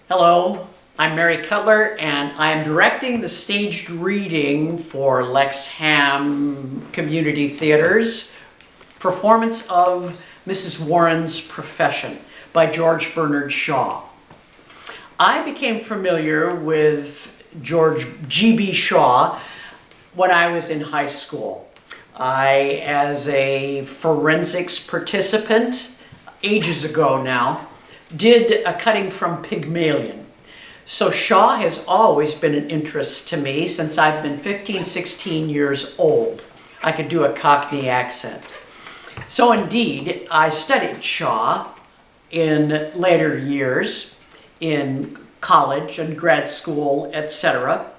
Hello, I'm Mary Cutler, and I'm directing the staged reading for Lex-Ham Community Theater's performance of Mrs. Warren's Profession by George Bernard Shaw. I became familiar with George G.B. Shaw when I was in high school. I, as a forensics participant, ages ago now, did a cutting from Pygmalion. So Shaw has always been an interest to me since I've been 15, 16 years old. I could do a Cockney accent. So indeed, I studied Shaw in later years, in college and grad school, etc.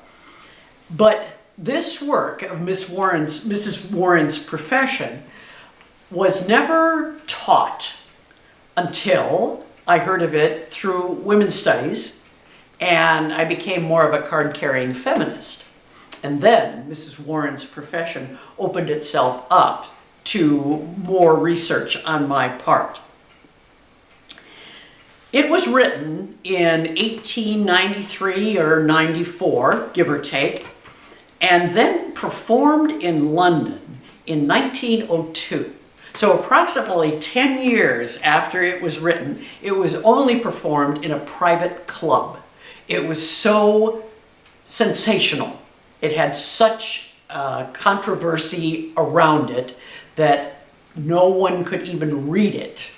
But this work of Mrs. Warren's Profession was never taught until I heard of it through women's studies, and I became more of a card-carrying feminist. And then Mrs. Warren's Profession opened itself up to more research on my part. It was written in 1893 or 94, give or take, and then performed in London in 1902. So approximately 10 years after it was written, it was only performed in a private club. It was so sensational. It had such controversy around it that no one could even read it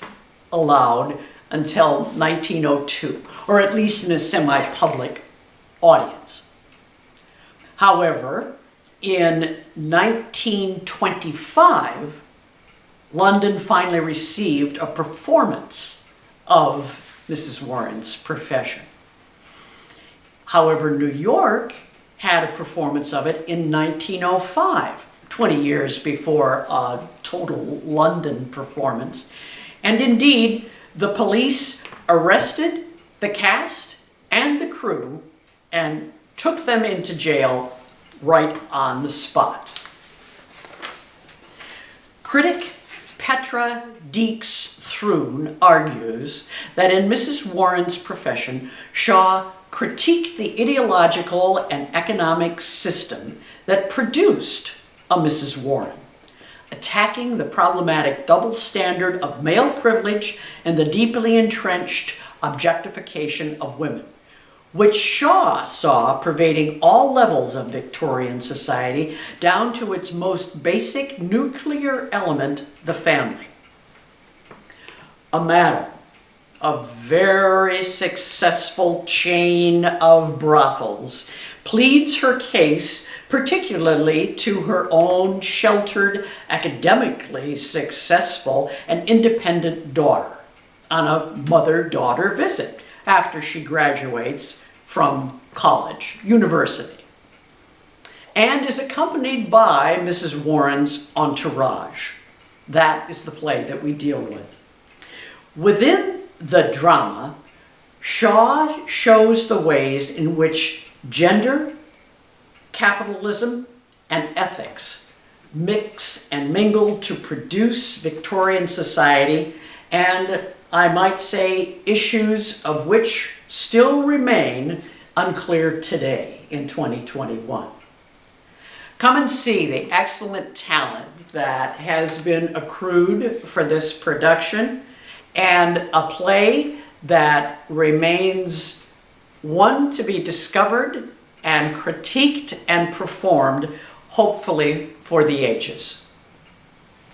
aloud until 1902, or at least in a semi-public audience. However, in 1925, London finally received a performance of Mrs. Warren's Profession. However, New York had a performance of it in 1905, 20 years before a total London performance. And indeed, the police arrested the cast and the crew and took them into jail right on the spot. Critic Petra Deeks-Thrun argues that in Mrs. Warren's Profession, Shaw critiqued the ideological and economic system that produced a Mrs. Warren, attacking the problematic double standard of male privilege and the deeply entrenched objectification of women, which Shaw saw pervading all levels of Victorian society down to its most basic nuclear element, the family. A madam, a very successful chain of brothels, pleads her case particularly to her own sheltered, academically successful, and independent daughter on a mother-daughter visit after she graduates from college, university, and is accompanied by Mrs. Warren's entourage. That is the play that we deal with. Within the drama, Shaw shows the ways in which gender, capitalism, and ethics mix and mingle to produce Victorian society, and I might say issues of which still remain unclear today in 2021. Come and see the excellent talent that has been accrued for this production, and a play that remains one to be discovered and critiqued and performed, hopefully for the ages.